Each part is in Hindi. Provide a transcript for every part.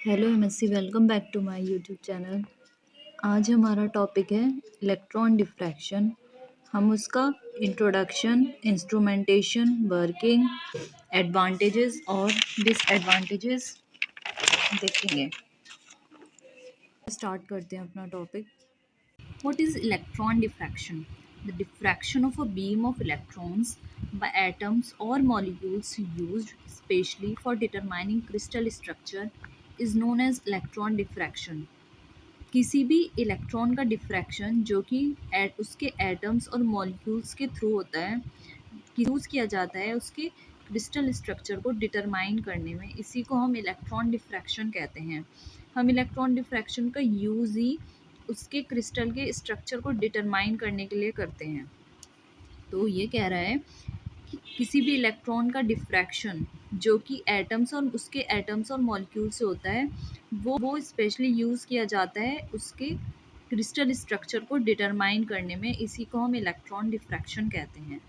Hello MSc, welcome back to my YouTube channel. आज हमारा टॉपिक है इलेक्ट्रॉन डिफ्रैक्शन। हम उसका इंट्रोडक्शन, इंस्ट्रूमेंटेशन, वर्किंग, एडवांटेजेस और डिसएडवांटेजेस देखेंगे। स्टार्ट करते हैं अपना topic. What is electron diffraction? The diffraction of a beam of electrons by atoms or molecules used specially for determining crystal structure is known as electron diffraction. किसी भी इलेक्ट्रॉन का डिफ्रैक्शन जो कि उसके एटम्स और मॉलिक्यूल्स के थ्रू होता है, यूज़ किया जाता है उसके क्रिस्टल स्ट्रक्चर को डिटरमाइन करने में, इसी को हम इलेक्ट्रॉन डिफ्रैक्शन कहते हैं। हम इलेक्ट्रॉन डिफ्रैक्शन का यूज़ ही उसके क्रिस्टल के स्ट्रक्चर को डिटरमाइन करने के लिए करते हैं। तो ये कह रहा है कि किसी भी इलेक्ट्रॉन का डिफ्रैक्शन जो कि एटम्स और उसके एटम्स और मॉलिक्यूल से होता है, वो स्पेशली यूज़ किया जाता है उसके क्रिस्टल स्ट्रक्चर को डिटरमाइन करने में, इसी को हम इलेक्ट्रॉन डिफ्रैक्शन कहते हैं।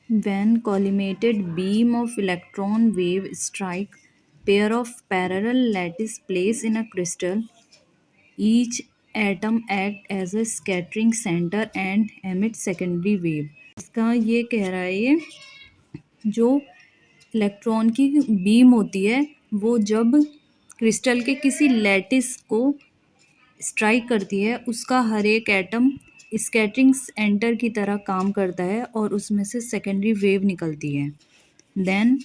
When collimated beam of electron wave strike pair of parallel lattice plates in a crystal, each atom act as a scattering center and emit secondary wave. इसका ये कह रहा है, ये जो इलेक्ट्रॉन की बीम होती है वो जब क्रिस्टल के किसी लैटिस को स्ट्राइक करती है, उसका हर एक एटम स्कैटरिंग सेंटर की तरह काम करता है और उसमें से सेकेंडरी वेव निकलती है। Then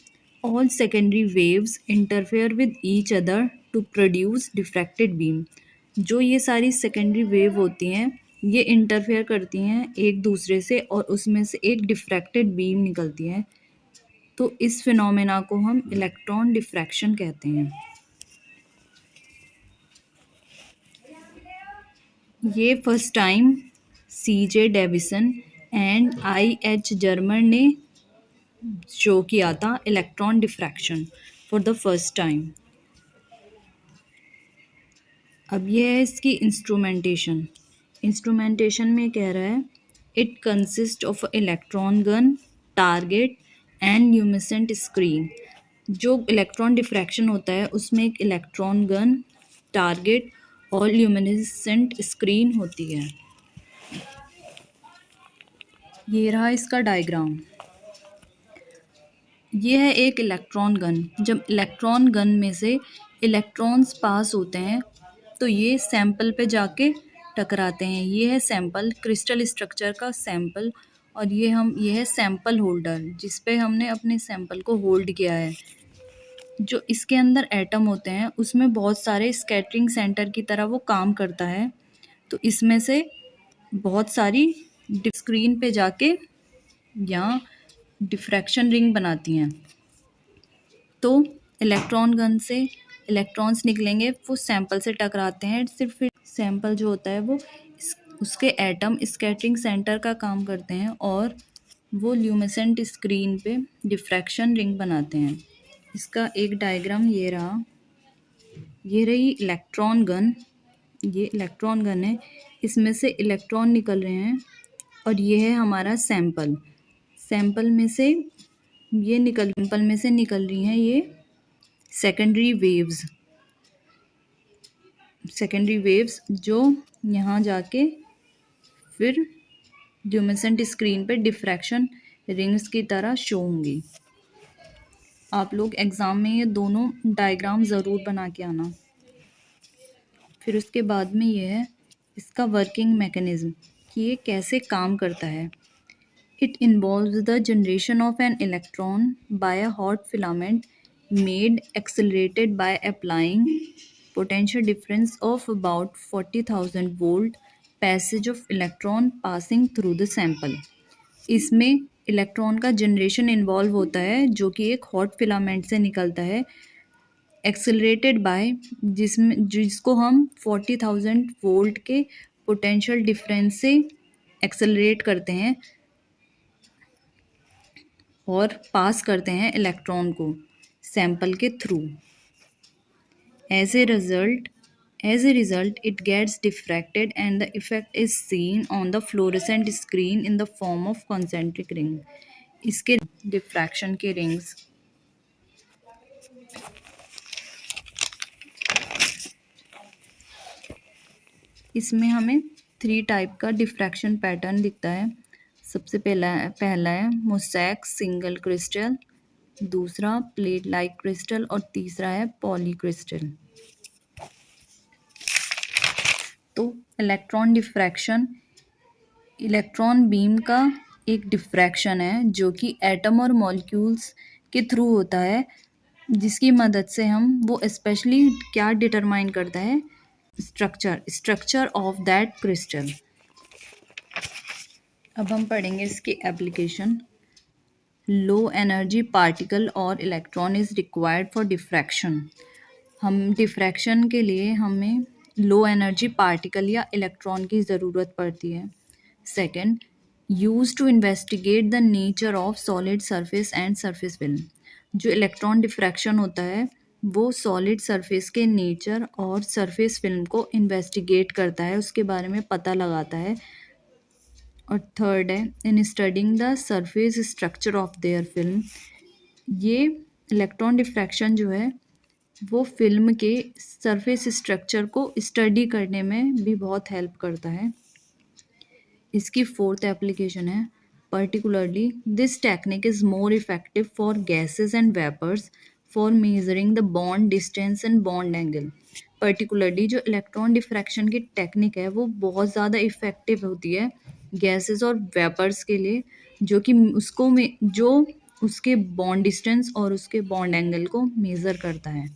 all secondary waves interfere with each other to produce diffracted beam. जो ये सारी सेकेंडरी वेव होती हैं ये इंटरफेयर करती हैं एक दूसरे से और उसमें से एक डिफ्रैक्टेड बीम निकलती है। तो इस फिनोमेना को हम इलेक्ट्रॉन डिफ्रैक्शन कहते हैं। ये first time C.J. Davisson and I.H. Germer ने शो किया था electron diffraction for the first time. अब ये है इसकी इंस्ट्रूमेंटेशन। इंस्ट्रूमेंटेशन में कह रहा है it consist of electron gun, target and luminescent screen. जो इलेक्ट्रॉन डिफ्रैक्शन होता है उसमें एक इलेक्ट्रॉन गन, टारगेट और ल्यूमिनेसेंट स्क्रीन होती है। ये रहा इसका डायग्राम। ये है एक इलेक्ट्रॉन गन। जब इलेक्ट्रॉन गन में से इलेक्ट्रॉन्स पास होते हैं तो ये सैंपल पे जाके टकराते हैं। ये है सैंपल, क्रिस्टल स्ट्रक्चर का सैंपल, और ये है सैंपल होल्डर जिस पे हमने अपने सैंपल को होल्ड किया है। जो इसके अंदर एटम होते हैं उसमें बहुत सारे स्कैटरिंग सेंटर की तरह वो काम करता है। तो इसमें से बहुत सारी स्क्रीन पे जाके यहाँ डिफ्रैक्शन रिंग बनाती हैं। तो इलेक्ट्रॉन गन से इलेक्ट्रॉन्स निकलेंगे, वो सैंपल से टकराते हैं। फिर सैंपल जो होता है वो उसके एटम स्कैटरिंग सेंटर का काम करते हैं और वो ल्यूमिनेसेंट स्क्रीन पे डिफ्रैक्शन रिंग बनाते हैं। इसका एक डायग्राम ये रहा। ये रही इलेक्ट्रॉन गन। ये इलेक्ट्रॉन गन है, इसमें से इलेक्ट्रॉन निकल रहे हैं और ये है हमारा सैंपल। सैंपल में से निकल रही हैं ये सेकेंडरी वेव्स जो यहाँ जाके फिर ल्यूमिनेसेंट स्क्रीन पे डिफ्रैक्शन रिंग्स की तरह शो होंगी। आप लोग एग्ज़ाम में ये दोनों डायग्राम ज़रूर बना के आना। फिर उसके बाद में ये है इसका वर्किंग मैकेनिज़्म कि ये कैसे काम करता है। It involves the generation of an electron by a hot filament made accelerated by applying potential difference of about 40,000 volt, passage of electron passing through the sample. इसमें इलेक्ट्रॉन का जनरेशन इन्वॉल्व होता है जो कि एक हॉट फिलामेंट से निकलता है, एक्सेलरेटेड बाय जिसको हम 40,000 वोल्ट के पोटेंशियल डिफरेंस से एक्सेलरेट करते हैं और पास करते हैं इलेक्ट्रॉन को सैंपल के थ्रू। As a result it gets diffracted and the effect is seen on the fluorescent screen in the form of concentric ring. इसके डिफ्रैक्शन के रिंग्स इसमें हमें 3 टाइप का डिफ्रैक्शन पैटर्न दिखता है। सबसे पहला है मोज़ेक सिंगल क्रिस्टल, दूसरा प्लेट लाइक क्रिस्टल और तीसरा है पॉली क्रिस्टल। तो इलेक्ट्रॉन डिफ्रैक्शन इलेक्ट्रॉन बीम का एक डिफ्रैक्शन है जो कि एटम और मॉलिक्यूल्स के थ्रू होता है, जिसकी मदद से हम वो स्पेशली क्या डिटरमाइन करता है, स्ट्रक्चर ऑफ दैट क्रिस्टल। अब हम पढ़ेंगे इसकी एप्लीकेशन। लो एनर्जी पार्टिकल और electron is required for diffraction. हम डिफ्रैक्शन के लिए हमें लो एनर्जी पार्टिकल या इलेक्ट्रॉन की ज़रूरत पड़ती है। Second, use to investigate the nature of solid surface and surface film. जो इलेक्ट्रॉन डिफ्रैक्शन होता है वो सॉलिड सरफेस के नेचर और सरफेस फिल्म को इन्वेस्टिगेट करता है, उसके बारे में पता लगाता है। और थर्ड है इन studying the surface structure of their film. ये इलेक्ट्रॉन डिफ्रैक्शन जो है वो फिल्म के सरफेस स्ट्रक्चर को स्टडी करने में भी बहुत हेल्प करता है। इसकी फोर्थ एप्लीकेशन है particularly this technique is more effective for gases and vapours for measuring the bond distance and bond angle. Particularly जो इलेक्ट्रॉन डिफ्रैक्शन की टेक्निक है वो बहुत ज़्यादा इफ़ेक्टिव होती है गैसेस और वेपर्स के लिए, जो कि जो उसके बॉन्ड डिस्टेंस और उसके बॉन्ड एंगल को मेज़र करता है।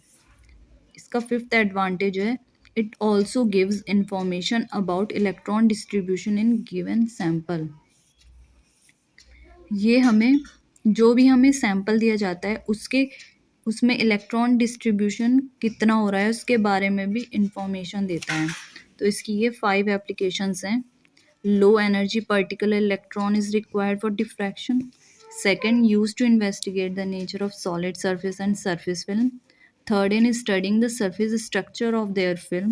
इसका फिफ्थ एडवांटेज है it also gives information about electron distribution in given sample. ये हमें जो भी हमें सैंपल दिया जाता है उसमें इलेक्ट्रॉन डिस्ट्रीब्यूशन कितना हो रहा है उसके बारे में भी इंफॉर्मेशन देता है। तो इसकी ये 5 एप्लीकेशंस हैं। Low energy particular electron is required for diffraction. Second, use to investigate the nature of solid surface and surface film. Third, in studying the surface structure of their film.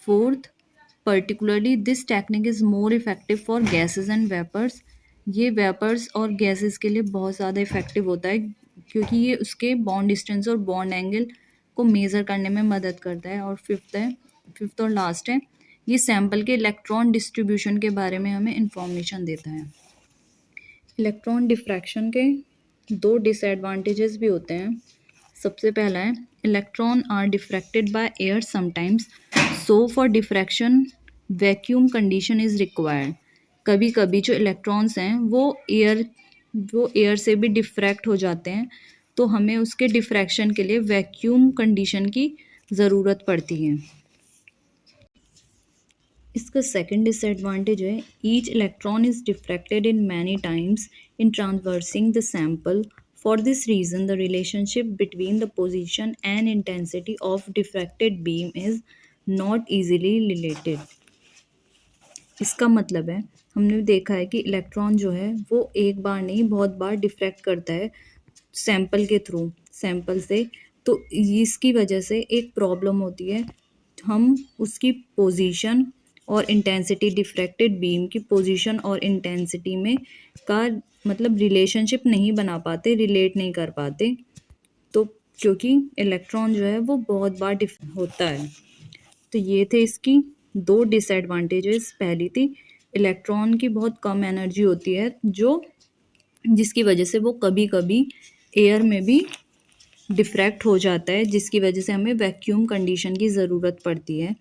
Fourth, particularly this technique is more effective for gases and vapors. ये वेपर्स और गैसेस के लिए बहुत ज़्यादा इफ़ेक्टिव होता है क्योंकि ये उसके बॉन्ड डिस्टेंस और बॉन्ड एंगल को मेज़र करने में मदद करता है। और फिफ्थ और लास्ट है ये सैंपल के इलेक्ट्रॉन डिस्ट्रीब्यूशन के बारे में हमें इंफॉर्मेशन देता है। इलेक्ट्रॉन डिफ्रैक्शन के 2 डिसएडवांटेजेस भी होते हैं। सबसे पहला है electron are diffracted by air sometimes, so for diffraction vacuum condition is required. कभी कभी जो इलेक्ट्रॉन्स हैं वो एयर से भी डिफ्रैक्ट हो जाते हैं, तो हमें उसके डिफ्रैक्शन के लिए वैक्यूम कंडीशन की ज़रूरत पड़ती है। इसका सेकंड डिसएडवांटेज है each electron is diffracted in many times in transversing the sample. For this reason, the relationship between the position and intensity of diffracted beam is not easily related. इसका मतलब है हमने देखा है कि इलेक्ट्रॉन जो है वो एक बार नहीं बहुत बार डिफ्रैक्ट करता है सैंपल से, तो इसकी वजह से एक प्रॉब्लम होती है। हम उसकी पोजीशन और इंटेंसिटी डिफ्रैक्टेड बीम की पोजीशन और इंटेंसिटी में का मतलब रिलेशनशिप नहीं बना पाते, रिलेट नहीं कर पाते, तो क्योंकि इलेक्ट्रॉन जो है वो बहुत बार होता है। तो ये थे इसकी 2 डिसएडवांटेजेस। पहली थी इलेक्ट्रॉन की बहुत कम एनर्जी होती है जिसकी वजह से वो कभी कभी एयर में भी डिफ्रैक्ट हो जाता है, जिसकी वजह से हमें वैक्यूम कंडीशन की ज़रूरत पड़ती है।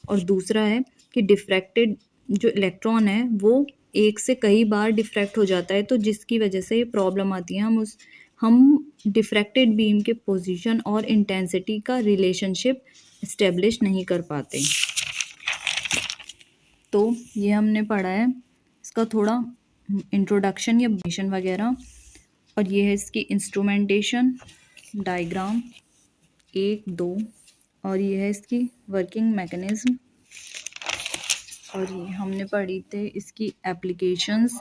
और दूसरा है कि डिफ्रैक्टेड जो इलेक्ट्रॉन है वो एक से कई बार डिफ्रैक्ट हो जाता है, तो जिसकी वजह से ये प्रॉब्लम आती है हम डिफ्रैक्टेड बीम के पोजीशन और इंटेंसिटी का रिलेशनशिप इस्टेब्लिश नहीं कर पाते। तो ये हमने पढ़ा है इसका थोड़ा इंट्रोडक्शन या बेशन वगैरह, और ये है इसकी इंस्ट्रूमेंटेशन डायग्राम 1, 2, और ये है इसकी वर्किंग मैकेनिज्म, और ये हमने पढ़ी थे इसकी एप्लीकेशंस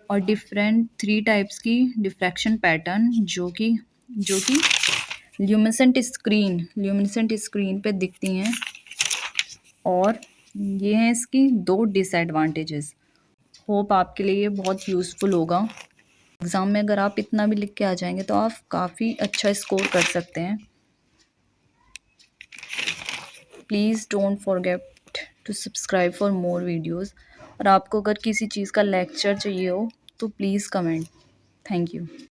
और डिफरेंट 3 टाइप्स की डिफ्रैक्शन पैटर्न जो कि ल्यूमिनेसेंट स्क्रीन पे दिखती हैं। और ये हैं इसकी 2 डिसएडवांटेजेस। होप आपके लिए ये बहुत यूज़फुल होगा। एग्ज़ाम में अगर आप इतना भी लिख के आ जाएंगे तो आप काफ़ी अच्छा स्कोर कर सकते हैं। Please don't forget to subscribe for more videos. और आपको अगर किसी चीज़ का लेक्चर चाहिए हो तो प्लीज़ कमेंट। Thank you.